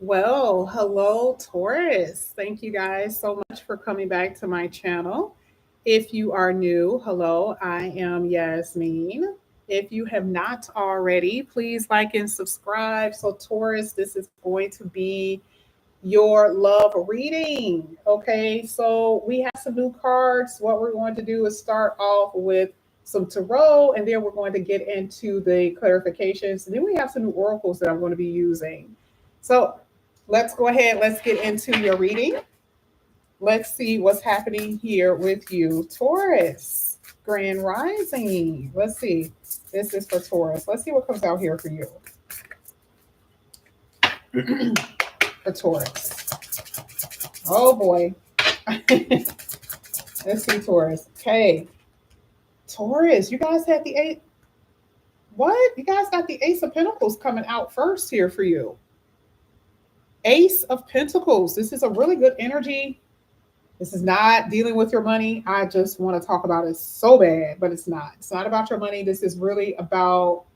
Well, hello, Taurus. Thank you guys so much for coming back to my channel. If you are new, hello, I am Yasmin. If you have not already, please like and subscribe. So, Taurus, this is going to be your love reading. Okay, so we have some new cards. What we're going to do is start off with some tarot, and then we're going to get into the clarifications. And then we have some new oracles that I'm going to be using. So let's go ahead, let's get into your reading. Let's see what's happening here with you, Taurus. Grand Rising. Let's see. This is for Taurus. Let's see what comes out here for you. For Taurus. Oh boy. Let's see, Taurus. Okay. Taurus, you guys had the eight. What? You guys got the Ace of Pentacles coming out first here for you. Ace of Pentacles. This is a really good energy. This is not dealing with your money. I just want to talk about it so bad, but it's not. It's not about your money. This is really about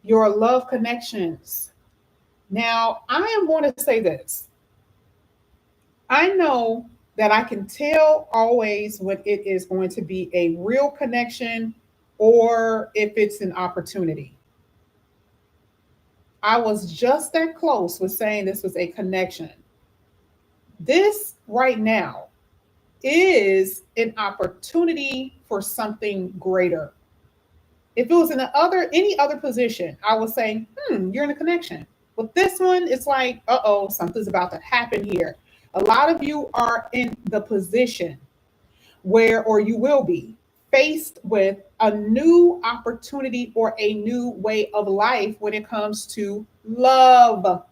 your love connections. Now, I am going to say this. I know that I can tell always when it is going to be a real connection or if it's an opportunity. I was just that close with saying this was a connection. This right now is an opportunity for something greater. If it was in any other position, I would say, you're in a connection. But this one, it's like, uh-oh, something's about to happen here. A lot of you are in the position where, or you will be, faced with a new opportunity or a new way of life when it comes to love.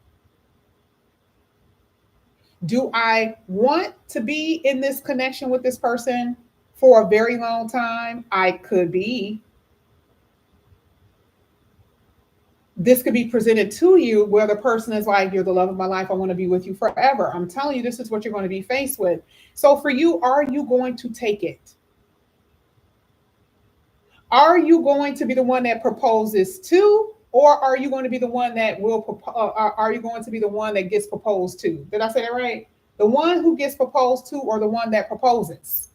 Do I want to be in this connection with this person for a very long time? I could be. This could be presented to you where the person is like, you're the love of my life. I want to be with you forever. I'm telling you, this is what you're going to be faced with. So for you, are you going to take it? Are you going to be the one that proposes to, or are you going to be the one that are you going to be the one that gets proposed to? Did I say that right? The one who gets proposed to, or the one that proposes?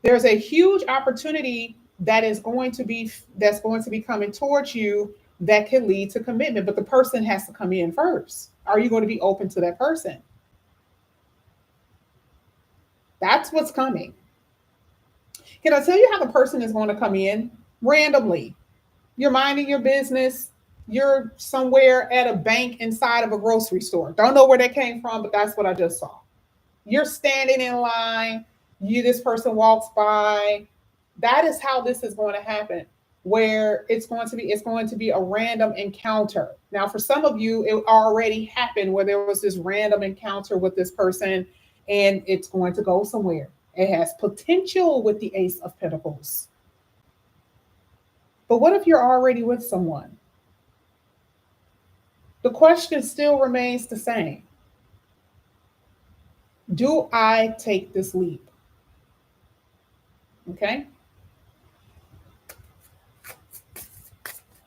There's a huge opportunity that's going to be coming towards you that can lead to commitment, but the person has to come in first. Are you going to be open to that person? That's what's coming. Can I tell you how the person is going to come in? Randomly. You're minding your business. You're somewhere at a bank inside of a grocery store. Don't know where that came from, but that's what I just saw. You're standing in line. This person walks by. That is how this is going to happen, where it's going to be a random encounter. Now, for some of you, it already happened where there was this random encounter with this person, and it's going to go somewhere. It has potential with the Ace of Pentacles. But what if you're already with someone? The question still remains the same. Do I take this leap? Okay.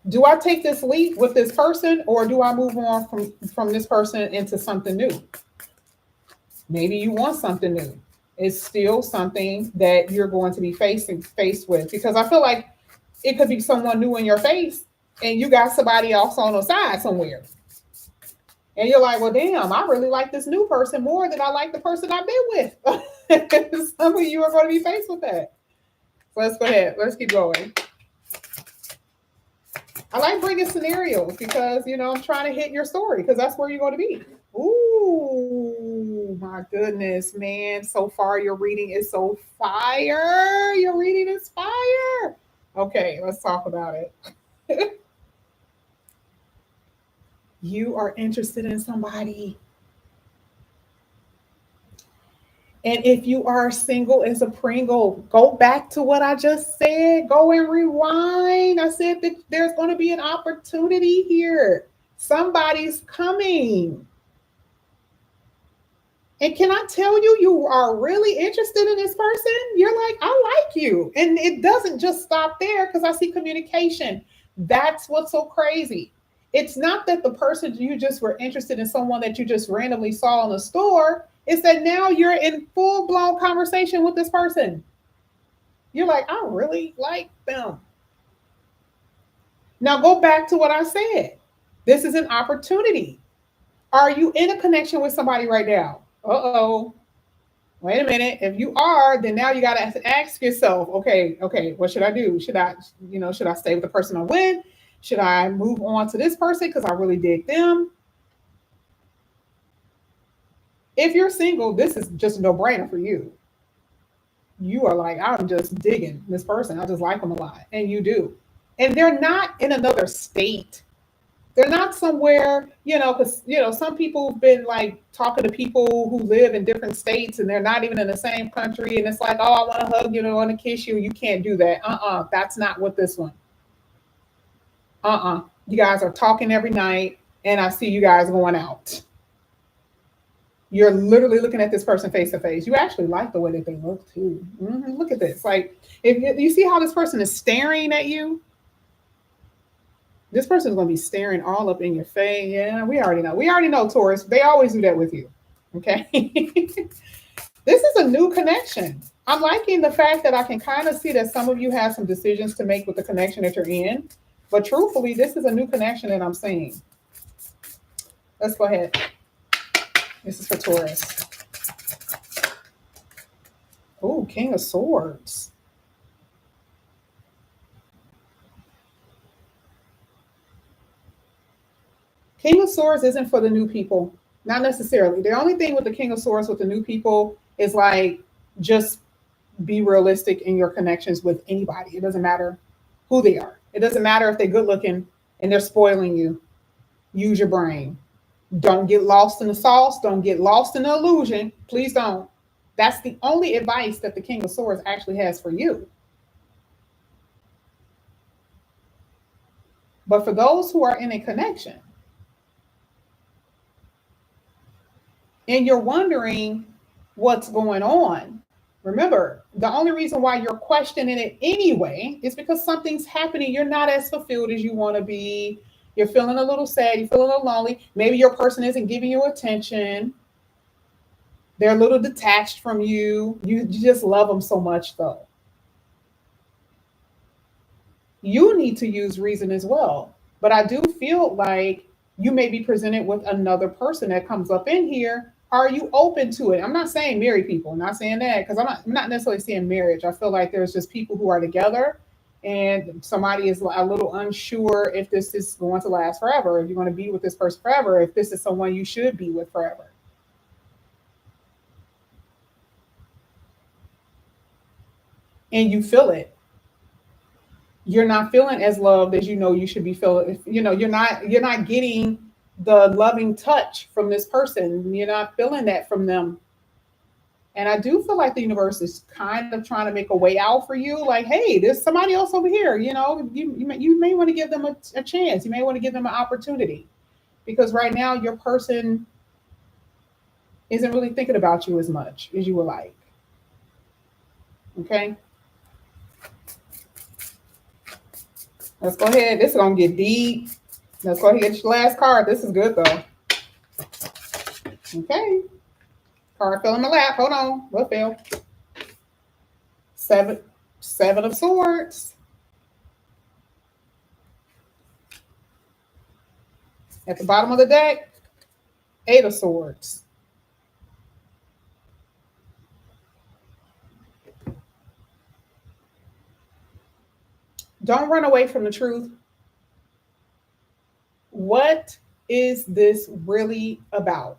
Do I take this leap with this person, or do I move on from this person into something new? Maybe you want something new. It's still something that you're going to be faced with, because I feel like it could be someone new in your face and you got somebody else on the side somewhere. And you're like, well, damn, I really like this new person more than I like the person I've been with. Some of you are going to be faced with that. So let's go ahead. Let's keep going. I like bringing scenarios because, I'm trying to hit your story, because that's where you're going to be. Ooh, my goodness, man. So far, your reading is so fire. Your reading is fire. Okay, let's talk about it. You are interested in somebody. And if you are single as a Pringle, go back to what I just said. Go and rewind. I said that there's going to be an opportunity here. Somebody's coming. And can I tell you, you are really interested in this person? You're like, I like you. And it doesn't just stop there, because I see communication. That's what's so crazy. It's not that the person you just were interested in someone that you just randomly saw in the store. It's that now you're in full blown conversation with this person. You're like, I really like them. Now go back to what I said. This is an opportunity. Are you in a connection with somebody right now? Uh-oh. Wait a minute. If you are, then now you got to ask yourself, okay, what should I do? Should I stay with the person I'm with? Should I move on to this person because I really dig them? If you're single, this is just a no-brainer for you. You are like, I'm just digging this person. I just like them a lot. And you do. And they're not in another state. They're not somewhere, because, some people have been like talking to people who live in different states and they're not even in the same country. And it's like, oh, I want to hug you, I want to kiss you. You can't do that. That's not what this one. You guys are talking every night and I see you guys going out. You're literally looking at this person face to face. You actually like the way that they look too. Look at this. Like, if you see how this person is staring at you, this person is going to be staring all up in your face. Yeah, we already know. We already know, Taurus. They always do that with you. Okay. This is a new connection. I'm liking the fact that I can kind of see that some of you have some decisions to make with the connection that you're in. But truthfully, this is a new connection that I'm seeing. Let's go ahead. This is for Taurus. Oh, King of Swords. King of Swords isn't for the new people. Not necessarily. The only thing with the King of Swords with the new people is like, just be realistic in your connections with anybody. It doesn't matter who they are. It doesn't matter if they're good looking and they're spoiling you. Use your brain. Don't get lost in the sauce. Don't get lost in the illusion. Please don't. That's the only advice that the King of Swords actually has for you. But for those who are in a connection and you're wondering what's going on, remember, the only reason why you're questioning it anyway is because something's happening. You're not as fulfilled as you want to be. You're feeling a little sad. You're feeling a little lonely. Maybe your person isn't giving you attention. They're a little detached from you. You just love them so much, though. You need to use reason as well. But I do feel like you may be presented with another person that comes up in here. Are you open to it? I'm not saying married people. I'm not saying that because I'm not necessarily saying marriage. I feel like there's just people who are together and somebody is a little unsure if this is going to last forever, if you're going to be with this person forever, if this is someone you should be with forever. And you feel it. You're not feeling as loved as you should be feeling. You're not getting the loving touch from this person. You're not feeling that from them. And I do feel like the universe is kind of trying to make a way out for you. Like, hey, there's somebody else over here. You may want to give them a chance. You may want to give them an opportunity. Because right now your person isn't really thinking about you as much as you would like. Okay. Let's go ahead. This is going to get deep. Let's go ahead and get your last card. This is good, though. Okay. Card fell in my lap. Hold on. What fell? Seven of Swords. At the bottom of the deck, 8 of Swords. Don't run away from the truth. What is this really about?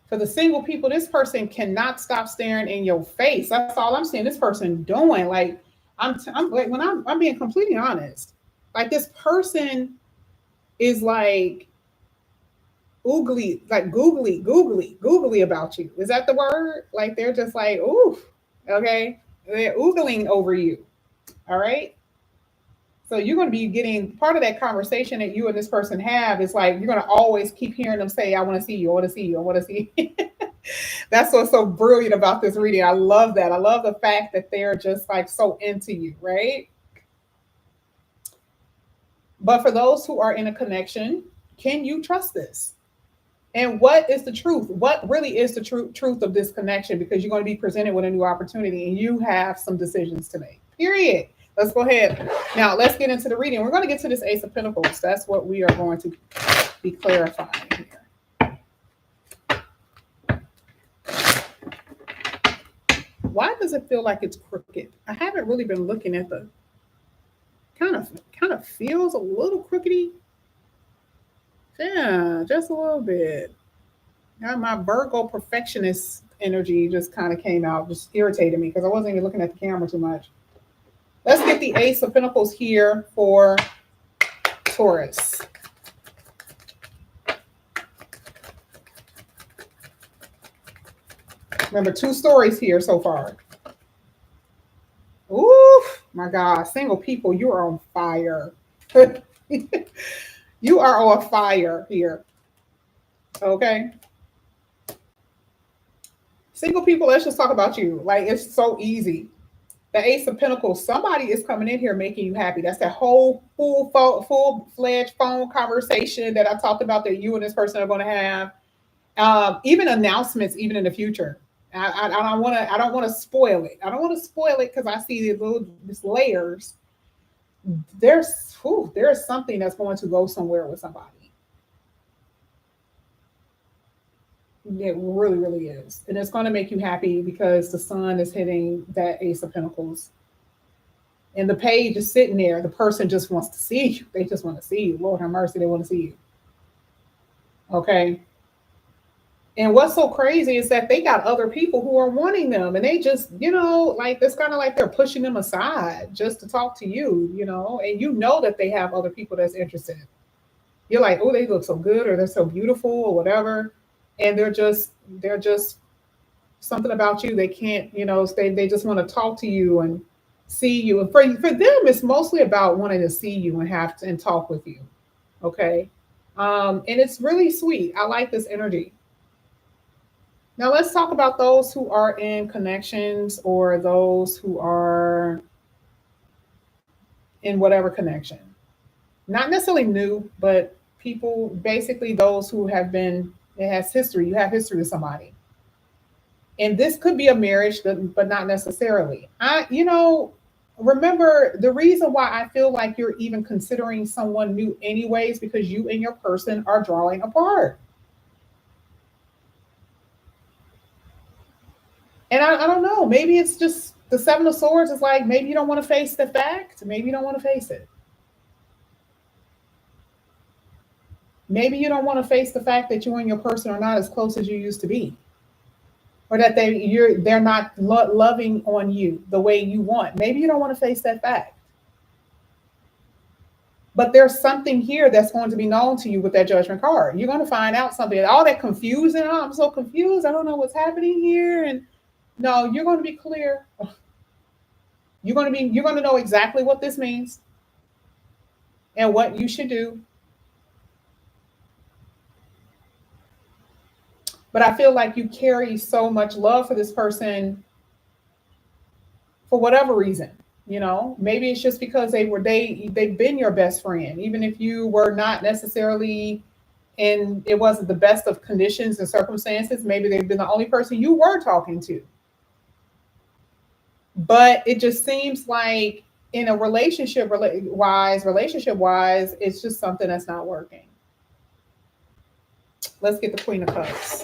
For the single people, this person cannot stop staring in your face. That's all I'm seeing this person doing. Like, I'm like, when I'm being completely honest, like this person is like googly about you. Is that the word? Like they're just like, ooh, okay. They're oogling over you. All right. So you're going to be getting part of that conversation that you and this person have is like, you're going to always keep hearing them say, I want to see you. I want to see you. I want to see you. That's what's so brilliant about this reading. I love that. I love the fact that they're just like so into you, right? But for those who are in a connection, can you trust this? And what is the truth? What really is the truth of this connection? Because you're going to be presented with a new opportunity and you have some decisions to make. Period. Let's go ahead. Now, let's get into the reading. We're going to get to this Ace of Pentacles. That's what we are going to be clarifying here. Why does it feel like it's crooked? I haven't really been looking at the kind of feels a little crookedy. Yeah, just a little bit. Now my Virgo perfectionist energy just kind of came out, just irritated me because I wasn't even looking at the camera too much. Let's get the Ace of Pentacles here for Taurus. Remember, 2 stories here so far. Ooh, my God. Single people, you are on fire. You are on fire here. Okay. Single people, let's just talk about you. Like, it's so easy. The Ace of Pentacles, somebody is coming in here making you happy. That's that whole full-fledged phone conversation that I talked about that you and this person are going to have. Even announcements, even in the future. I don't want to spoil it. I don't want to spoil it because I see these layers. There's something that's going to go somewhere with somebody. It really, really is. And it's going to make you happy because the sun is hitting that Ace of Pentacles. And the page is sitting there. The person just wants to see you. They just want to see you. Lord have mercy, they want to see you. Okay. And what's so crazy is that they got other people who are wanting them. And they just, like, it's kind of like they're pushing them aside just to talk to you, and you know that they have other people that's interested. You're like, oh, they look so good or they're so beautiful or whatever. And they're just something about you. They can't, they just want to talk to you and see you. And for them, it's mostly about wanting to see you and talk with you. Okay. And it's really sweet. I like this energy. Now let's talk about those who are in connections or those who are in whatever connection. Not necessarily new, but people, basically those who have been, it has history. You have history with somebody. And this could be a marriage, but not necessarily. Remember the reason why I feel like you're even considering someone new anyways, because you and your person are drawing apart. And I don't know, maybe it's just the 7 of Swords is like, maybe you don't want to face the fact. Maybe you don't want to face it. Maybe you don't want to face the fact that you and your person are not as close as you used to be. Or that they're not loving on you the way you want. Maybe you don't want to face that fact. But there's something here that's going to be known to you with that Judgment card. You're going to find out something. All that confusion. Oh, I'm so confused. I don't know what's happening here. And no, you're going to be clear. You're going to know exactly what this means and what you should do. But I feel like you carry so much love for this person for whatever reason. Maybe it's just because they've been your best friend, even if you were not necessarily and it wasn't the best of conditions and circumstances. Maybe they've been the only person you were talking to. But it just seems like in a relationship wise, it's just something that's not working. Let's get the Queen of Cups.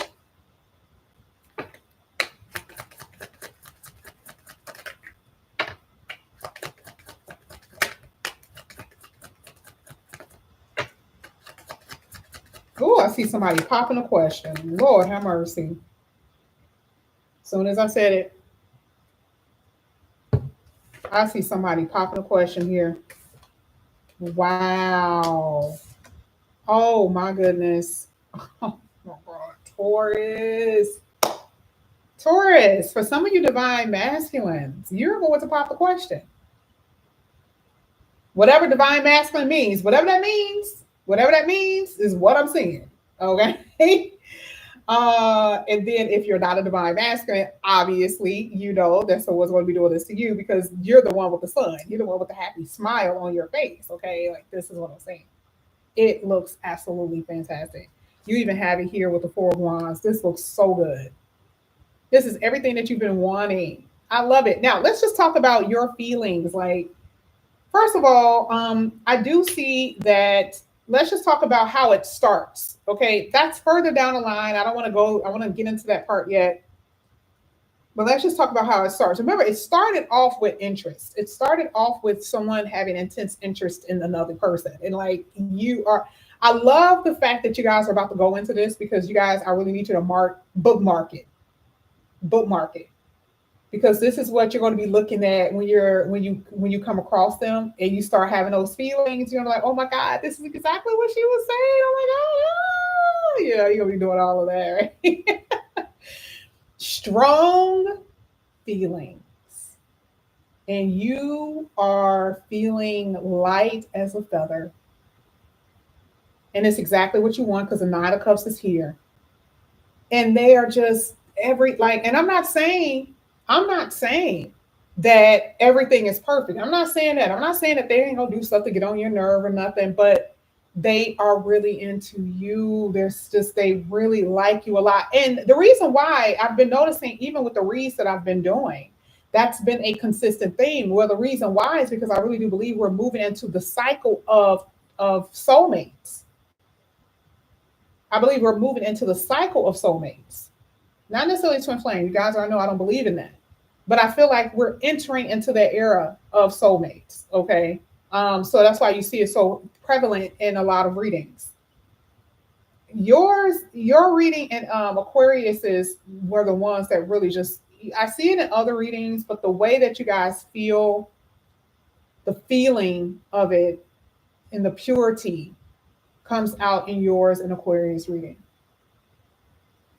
Oh, I see somebody popping a question. Lord have mercy. As soon as I said it, I see somebody popping a question here. Wow. Oh my goodness. Oh my God. Taurus. For some of you divine masculines, you're going to pop the question. Whatever divine masculine means, whatever that means is what I'm seeing. Okay. And then if you're not a divine masculine, obviously, you know that someone's going to be doing this to you because you're the one with the sun. You're the one with the happy smile on your face. Okay. Like this is what I'm saying. It looks absolutely fantastic. You even have it here with the Four of Wands. This looks so good. This is everything that you've been wanting. I love it. Now let's just talk about your feelings. Like, first of all, I do see that. Let's just talk about how it starts. Okay, that's further down the line. I don't want to go. I want to get into that part yet. But let's just talk about how it starts. Remember, it started off with interest. It started off with someone having intense interest in another person. And like you are, I love the fact that you guys are about to go into this because you guys, I really need you to bookmark it, bookmark it. Because this is what you're going to be looking at when you come across them and you start having those feelings. You're like, oh my God, this is exactly what she was saying. Oh my God, yeah, you're gonna be doing all of that, right? Strong feelings. And you are feeling light as a feather. And it's exactly what you want because the Nine of Cups is here. And they are just and I'm not saying that everything is perfect. I'm not saying that. I'm not saying that they ain't gonna do stuff to get on your nerve or nothing, but they are really into you. They really like you a lot. And the reason why I've been noticing, even with the reads that I've been doing, that's been a consistent theme. Well, the reason why is because I really do believe we're moving into the cycle of soulmates. I believe we're moving into the cycle of soulmates. Not necessarily twin flame. You guys already know I don't believe in that. But I feel like we're entering into that era of soulmates. Okay. So that's why you see it so prevalent in a lot of readings. Your reading in Aquarius were the ones that really just, I see it in other readings, but the way that you guys feel, the feeling of it and the purity comes out in yours in Aquarius reading.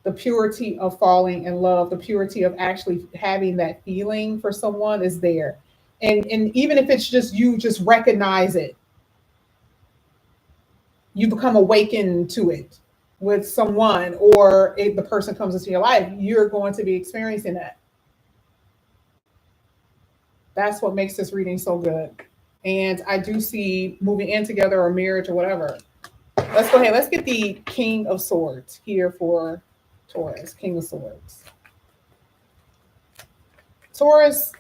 The purity of falling in love, the purity of actually having that feeling for someone is there. And even if it's just you just recognize it, you become awakened to it with someone, or if the person comes into your life, you're going to be experiencing that. That's what makes this reading so good. And I do see moving in together or marriage or whatever. Let's go ahead. Let's get the King of Swords here for Taurus. King of Swords. Taurus.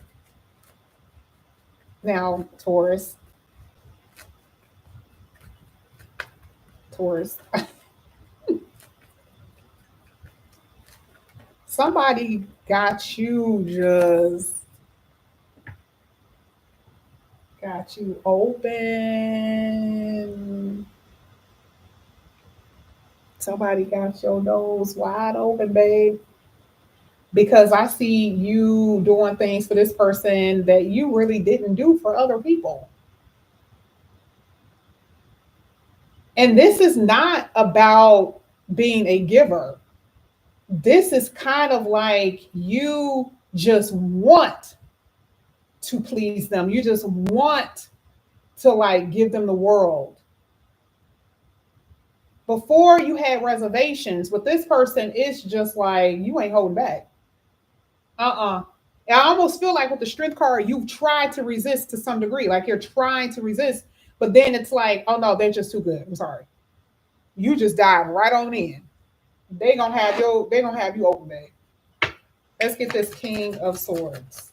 Now, Taurus. Somebody got you open. Somebody got your nose wide open, babe. Because I see you doing things for this person that you really didn't do for other people. And this is not about being a giver. This is kind of like you just want to please them. You just want to like give them the world. Before you had reservations, but this person is just like, you ain't holding back. I almost feel like with the Strength card, you've tried to resist to some degree. Like you're trying to resist, but then it's like, oh no, they're just too good. I'm sorry. You just dive right on in. They're gonna have you open, babe. Let's get this King of Swords.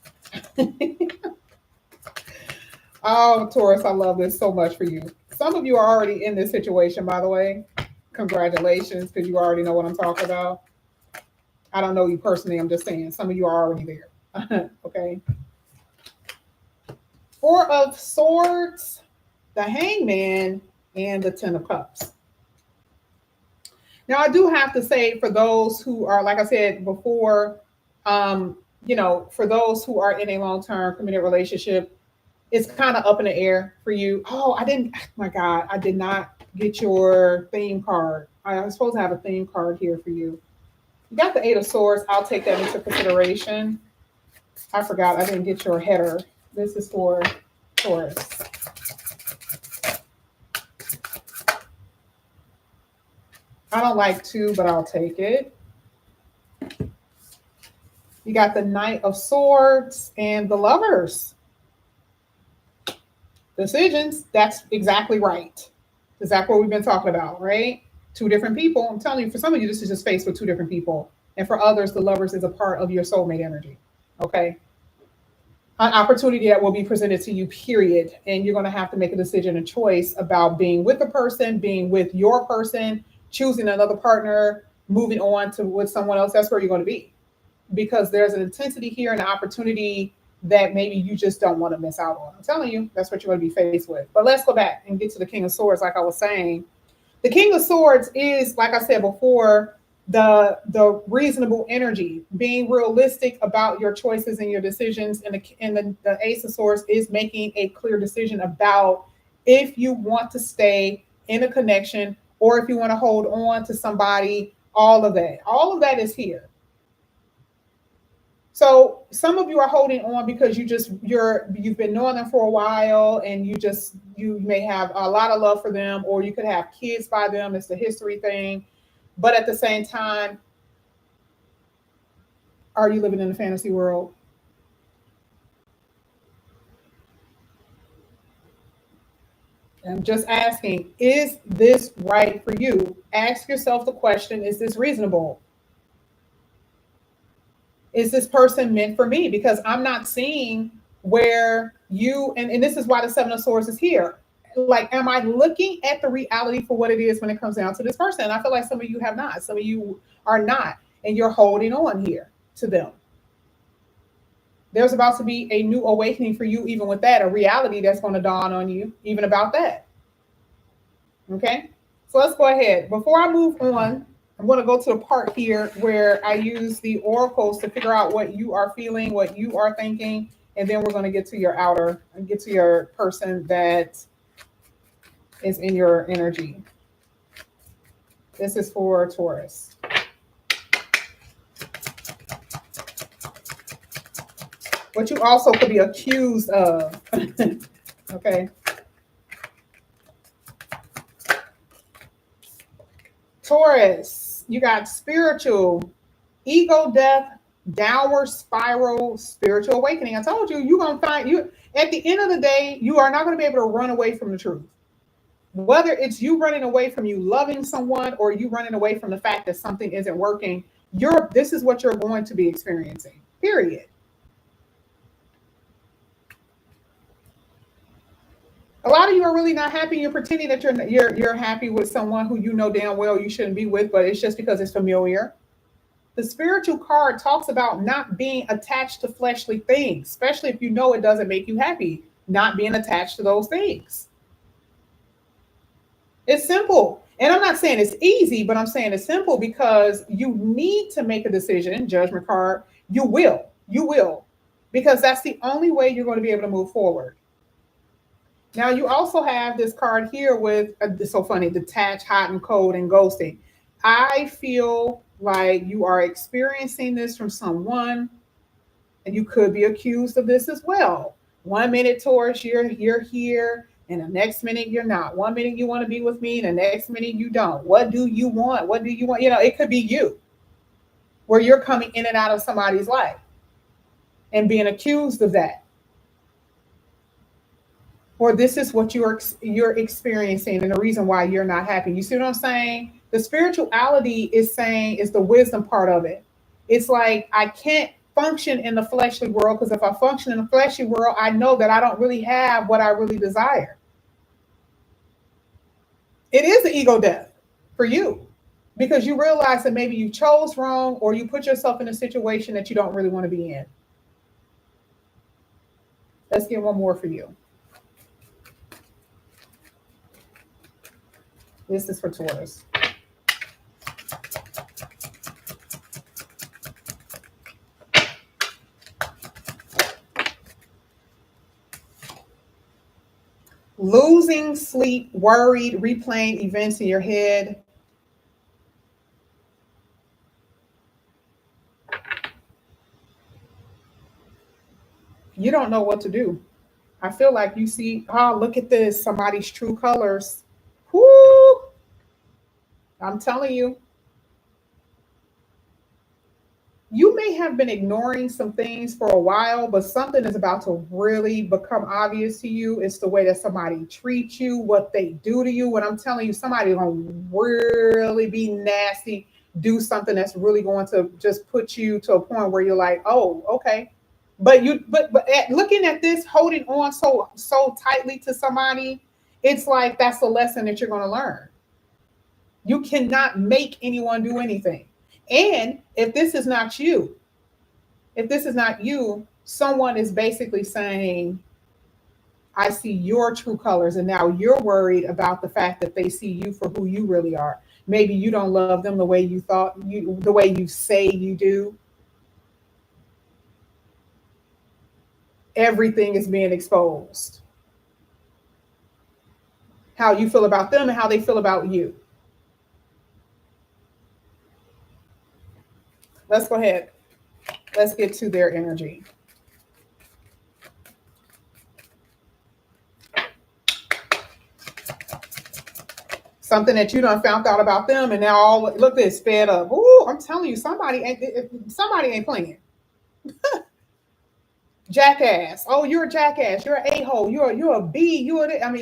Oh, Taurus, I love this so much for you. Some of you are already in this situation, by the way. Congratulations, because you already know what I'm talking about. I don't know you personally. I'm just saying some of you are already there. Okay. Four of Swords, the Hangman, and the Ten of Cups. Now, I do have to say, for those who are, like I said before, for those who are in a long-term committed relationship, it's kind of up in the air for you. Oh my God, I did not get your theme card. I was supposed to have a theme card here for you. You got the Eight of Swords. I'll take that into consideration. I forgot I didn't get your header. This is for Taurus. I don't like two, but I'll take it. You got the Knight of Swords and the Lovers. Decisions, that's exactly right. Exactly what we've been talking about, right? Two different people. I'm telling you, for some of you, this is just faced with two different people. And for others, the Lovers is a part of your soulmate energy. Okay. An opportunity that will be presented to you, period. And you're going to have to make a decision, a choice about being with the person, being with your person, choosing another partner, moving on to with someone else. That's where you're going to be. Because there's an intensity here and an opportunity that maybe you just don't want to miss out on. I'm telling you, that's what you're going to be faced with. But let's go back and get to the King of Swords. Like I was saying, the King of Swords is, like I said before, the reasonable energy, being realistic about your choices and your decisions. And the Ace of Swords is making a clear decision about if you want to stay in a connection or if you want to hold on to somebody. All of that is here. So some of you are holding on because you've been knowing them for a while, and you may have a lot of love for them, or you could have kids by them. It's the history thing. But at the same time, are you living in a fantasy world? I'm just asking, is this right for you? Ask yourself the question, is this reasonable? Is this person meant for me? Because I'm not seeing where you, and this is why the Seven of Swords is here. Like, am I looking at the reality for what it is when it comes down to this person? And I feel like some of you have not. Some of you are not. And you're holding on here to them. There's about to be a new awakening for you, even with that, a reality that's going to dawn on you, even about that. Okay? So let's go ahead. Before I move on, I'm going to go to the part here where I use the oracles to figure out what you are feeling, what you are thinking, and then we're going to get to your outer and get to your person that is in your energy. This is for Taurus. What you also could be accused of. Okay. Taurus, you got spiritual, ego death, downward spiral, spiritual awakening. I told you, you're going to find you at the end of the day, you are not going to be able to run away from the truth. Whether it's you running away from you loving someone or you running away from the fact that something isn't working, this is what you're going to be experiencing, period. A lot of you are really not happy. You're pretending that you're happy with someone who you know damn well you shouldn't be with, but it's just because it's familiar. The spiritual card talks about not being attached to fleshly things, especially if you know it doesn't make you happy, not being attached to those things. It's simple. And I'm not saying it's easy, but I'm saying it's simple because you need to make a decision. Judgment card, you will, because that's the only way you're going to be able to move forward. Now, you also have this card here with, it's so funny, detached, hot and cold, and ghosting. I feel like you are experiencing this from someone, and you could be accused of this as well. 1 minute, Taurus, you're here, and the next minute you're not. 1 minute you want to be with me, and the next minute you don't. What do you want? What do you want? You know, it could be you, where you're coming in and out of somebody's life and being accused of that. Or this is what you're experiencing and the reason why you're not happy. You see what I'm saying? The spirituality is the wisdom part of it. It's like, I can't function in the fleshly world because if I function in the fleshly world, I know that I don't really have what I really desire. It is the ego death for you because you realize that maybe you chose wrong or you put yourself in a situation that you don't really want to be in. Let's get one more for you. This is for Taurus. Losing sleep, worried, replaying events in your head. You don't know what to do. I feel like you see, oh, look at this, somebody's true colors. Whoo! I'm telling you. you may have been ignoring some things for a while, but something is about to really become obvious to you. It's the way that somebody treats you, what they do to you. When I'm telling you, somebody's going to really be nasty, do something that's really going to just put you to a point where you're like, oh, okay. Looking at this, holding on so tightly to somebody, it's like that's a lesson that you're going to learn. You cannot make anyone do anything. And if this is not you, someone is basically saying, I see your true colors. And now you're worried about the fact that they see you for who you really are. Maybe you don't love them the way you thought the way you say you do. Everything is being exposed. How you feel about them and how they feel about you. Let's go ahead. Let's get to their energy. Something that you done found out about them, and now all look this fed up. Ooh, I'm telling you, somebody ain't playing. Jackass. Oh, you're a jackass. You're an a-hole. You're a B.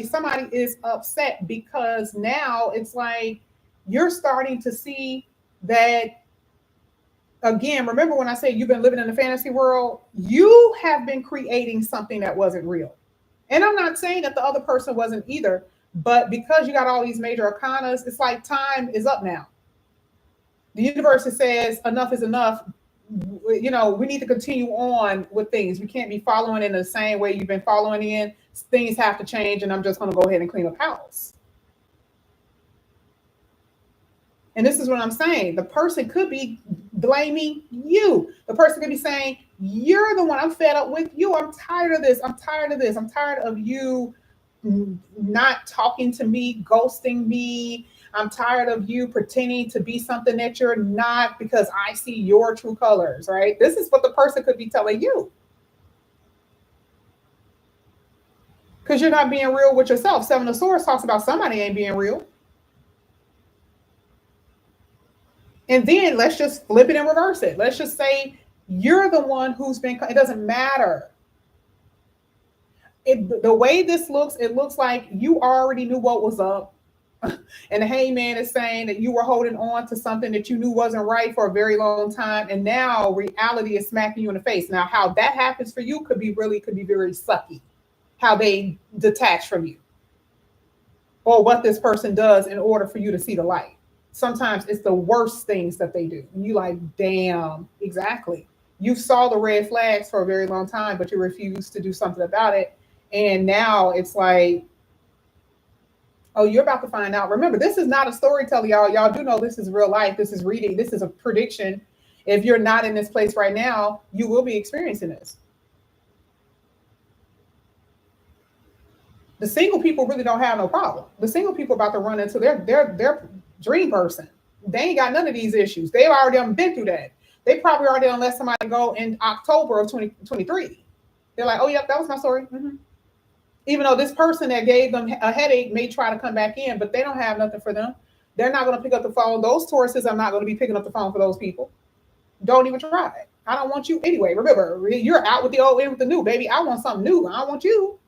Somebody is upset because now it's like you're starting to see that again. Remember when I said you've been living in a fantasy world? You have been creating something that wasn't real. And I'm not saying that the other person wasn't either, but because you got all these major arcanas, it's like time is up now. The universe says enough is enough. We need to continue on with things. We can't be following in the same way you've been following in. Things have to change, and I'm just going to go ahead and clean up house. And this is what I'm saying. The person could be blaming you. The person could be saying, you're the one. I'm fed up with you. I'm tired of this. I'm tired of this. I'm tired of you not talking to me, ghosting me. I'm tired of you pretending to be something that you're not because I see your true colors, right? This is what the person could be telling you. Because you're not being real with yourself. Seven of Swords talks about somebody ain't being real. And then let's just flip it and reverse it. Let's just say you're the one who's been, it doesn't matter. The way this looks, it looks like you already knew what was up. And the hangman is saying that you were holding on to something that you knew wasn't right for a very long time. And now reality is smacking you in the face. Now, how that happens for you could be very sucky. How they detach from you. Or what this person does in order for you to see the light. Sometimes it's the worst things that they do. And you like, damn, exactly. You saw the red flags for a very long time, but you refused to do something about it. And now it's like, oh, you're about to find out. Remember, this is not a storyteller, y'all. Y'all do know this is real life. This is reading. This is a prediction. If you're not in this place right now, you will be experiencing this. The single people really don't have no problem. The single people about to run into their dream person. They ain't got none of these issues. They've already been through that. They probably already let somebody go in October of 2023. They're like, oh, yep, that was my story. Mm-hmm. Even though this person that gave them a headache may try to come back in, but they don't have nothing for them. They're not going to pick up the phone. Those Tauruses are not going to be picking up the phone for those people. Don't even try. I don't want you anyway. Remember, you're out with the old, in with the new, baby. I want something new. I don't want you.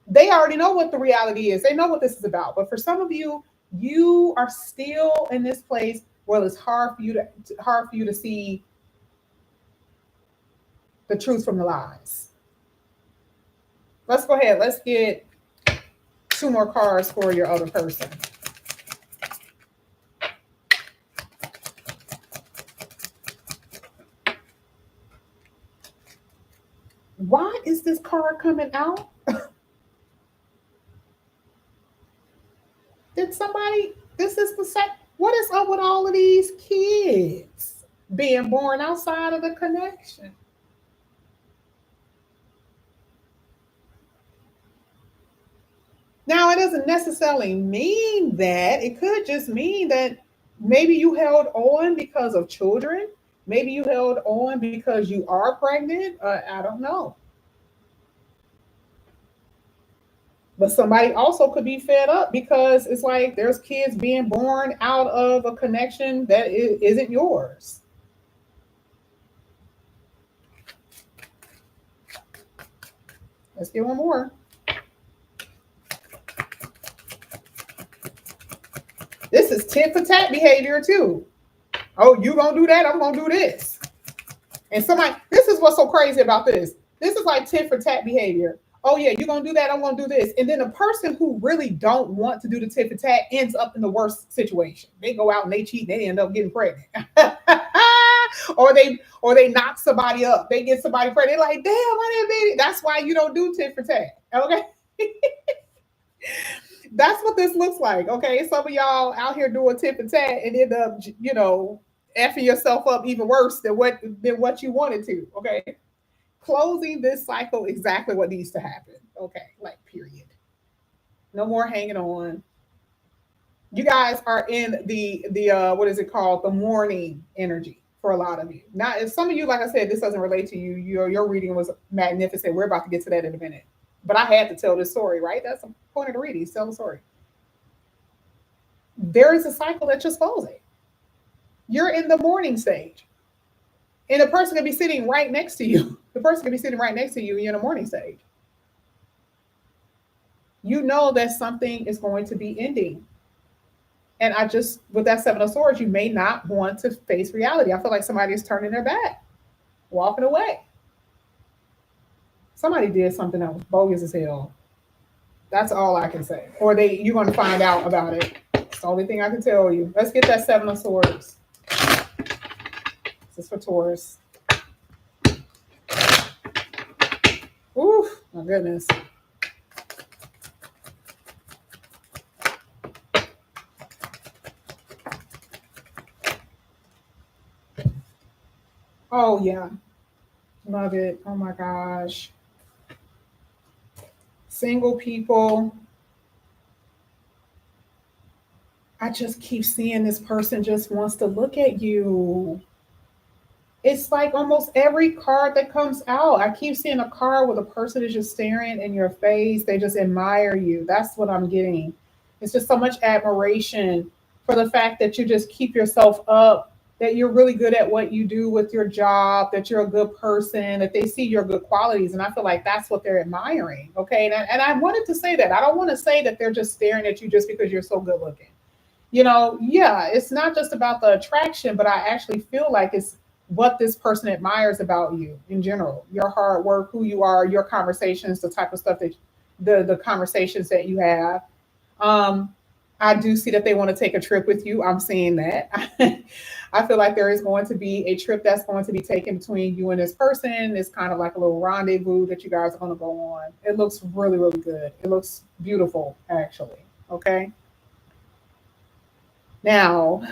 They already know what the reality is. They know what this is about. But for some of you, you are still in this place where it's hard for you to see the truth from the lies. Let's go ahead. Let's get 2 more cards for your other person. Why is this card coming out? Did somebody, this is the set. What is up with all of these kids being born outside of the connection? Now, it doesn't necessarily mean that. It could just mean that maybe you held on because of children. Maybe you held on because you are pregnant. I don't know. But somebody also could be fed up because it's like there's kids being born out of a connection that isn't yours. Let's get one more. This is tit for tat behavior too. Oh, you gonna do that? I'm gonna do this. And somebody, this is what's so crazy about this. This is like tit for tat behavior. Oh yeah, you're gonna do that, I'm gonna do this. And then the person who really don't want to do the tit for tat ends up in the worst situation. They go out and they cheat and they end up getting pregnant. or they knock somebody up. They get somebody pregnant. They're like, damn, I didn't mean it. That's why you don't do tit for tat. Okay. That's what this looks like. Okay. Some of y'all out here doing tit for tat and end up, effing yourself up even worse than what you wanted to. Okay. Closing this cycle, exactly what needs to happen. Okay. Like, period. No more hanging on. You guys are in the what is it called? The mourning energy for a lot of you. Now, if some of you, like I said, this doesn't relate to you. Your reading was magnificent. We're about to get to that in a minute. But I had to tell this story, right? That's the point of the reading. Tell the story. There is a cycle that you're closing. You're in the mourning stage. And the person can be sitting right next to you. The person can be sitting right next to you. You're in the mourning stage. You know that something is going to be ending. And with that Seven of Swords, you may not want to face reality. I feel like somebody is turning their back, walking away. Somebody did something that was bogus as hell. That's all I can say. Or you're going to find out about it. It's the only thing I can tell you. Let's get that Seven of Swords. This is for Taurus. Ooh, my goodness. Oh, yeah. Love it. Oh, my gosh. Single people. I just keep seeing this person just wants to look at you. It's like almost every card that comes out. I keep seeing a card where the person is just staring in your face. They just admire you. That's what I'm getting. It's just so much admiration for the fact that you just keep yourself up, that you're really good at what you do with your job, that you're a good person, that they see your good qualities. And I feel like that's what they're admiring. Okay. And I wanted to say that. I don't want to say that they're just staring at you just because you're so good looking. Yeah, it's not just about the attraction, but I actually feel like it's what this person admires about you in general, your hard work, who you are, your conversations, the type of stuff that the conversations that you have. I do see that they want to take a trip with you. I'm seeing that. I feel like there is going to be a trip that's going to be taken between you and this person. It's kind of like a little rendezvous that you guys are going to go on. It looks really, really good. It looks beautiful, actually. Okay. Now,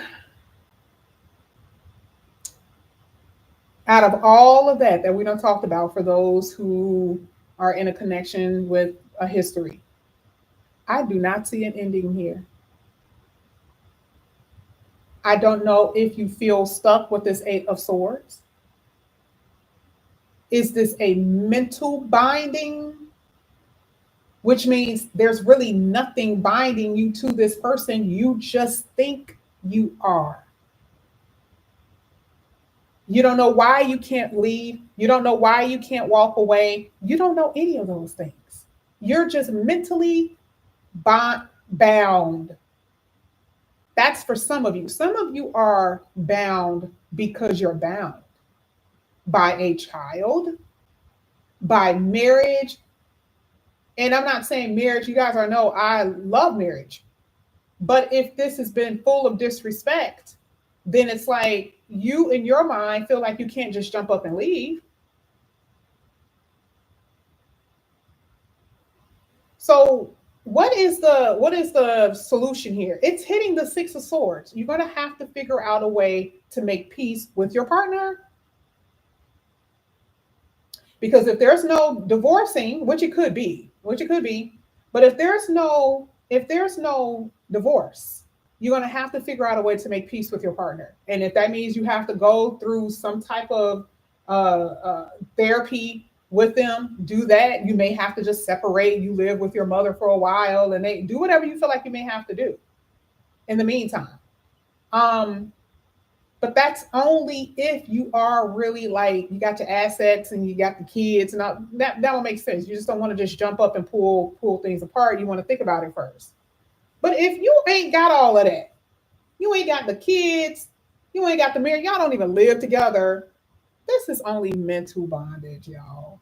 out of all of that we don't talked about for those who are in a connection with a history, I do not see an ending here. I don't know if you feel stuck with this Eight of Swords. Is this a mental binding? Which means there's really nothing binding you to this person. You just think you are. You don't know why you can't leave. You don't know why you can't walk away. You don't know any of those things. You're just mentally bound. That's for some of you. Some of you are bound because you're bound by a child, by marriage. And I'm not saying marriage, you guys already know I love marriage. But if this has been full of disrespect, then it's like you in your mind feel like you can't just jump up and leave. So what is the solution here? It's hitting the Six of Swords. You're going to have to figure out a way to make peace with your partner. Because if there's no divorcing, which it could be, but if there's no divorce, you're going to have to figure out a way to make peace with your partner. And if that means you have to go through some type of therapy with them, do that. You may have to just separate. You live with your mother for a while and they do whatever you feel like you may have to do in the meantime. But that's only if you are really like you got your assets and you got the kids and all, that will make sense. You just don't want to just jump up and pull things apart. You want to think about it first. But if you ain't got all of that, you ain't got the kids, you ain't got the marriage, y'all don't even live together. This is only mental bondage, y'all.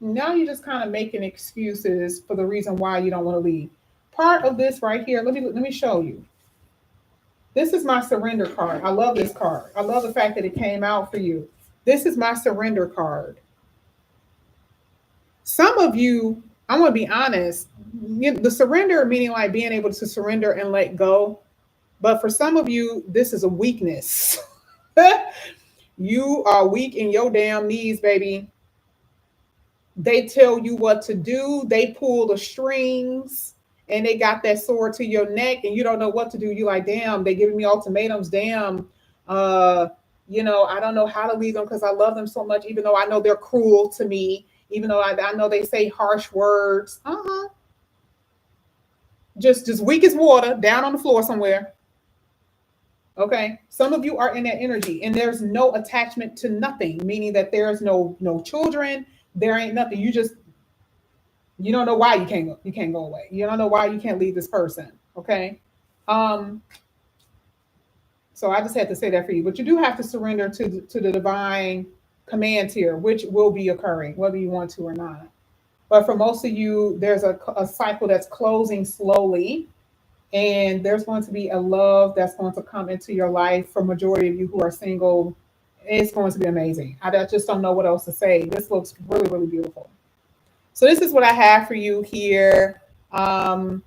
Now you're just kind of making excuses for the reason why you don't want to leave. Part of this right here, let me show you. This is my surrender card. I love this card. I love the fact that it came out for you. This is my surrender card. Some of you, I'm going to be honest, the surrender meaning like being able to surrender and let go. But for some of you, this is a weakness. You are weak in your damn knees, baby. They tell you what to do. They pull the strings and they got that sword to your neck and you don't know what to do. You like, damn, they giving me ultimatums. Damn. Uh, I don't know how to leave them because I love them so much, even though I know they're cruel to me, even though I know they say harsh words. Just weak as water, down on the floor somewhere. Okay. Some of you are in that energy and there's no attachment to nothing, meaning that there's no children, there ain't nothing. You don't know why you can't go away. You don't know why you can't leave this person. Okay. So I just had to say that for you. But you do have to surrender to the divine commands here, which will be occurring, whether you want to or not. But for most of you, there's a cycle that's closing slowly. And there's going to be a love that's going to come into your life for majority of you who are single. It's going to be amazing. I just don't know what else to say. This looks really, really beautiful. So this is what I have for you here. Taurus,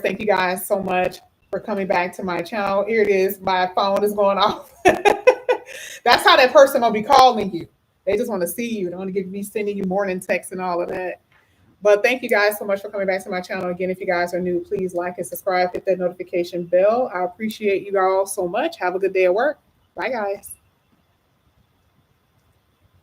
thank you guys so much for coming back to my channel. Here it is. My phone is going off. That's how that person will be calling you. They just want to see you. They want to be sending you morning texts and all of that. But thank you guys so much for coming back to my channel. Again, if you guys are new, please like and subscribe, hit that notification bell. I appreciate you all so much. Have a good day at work. Bye, guys.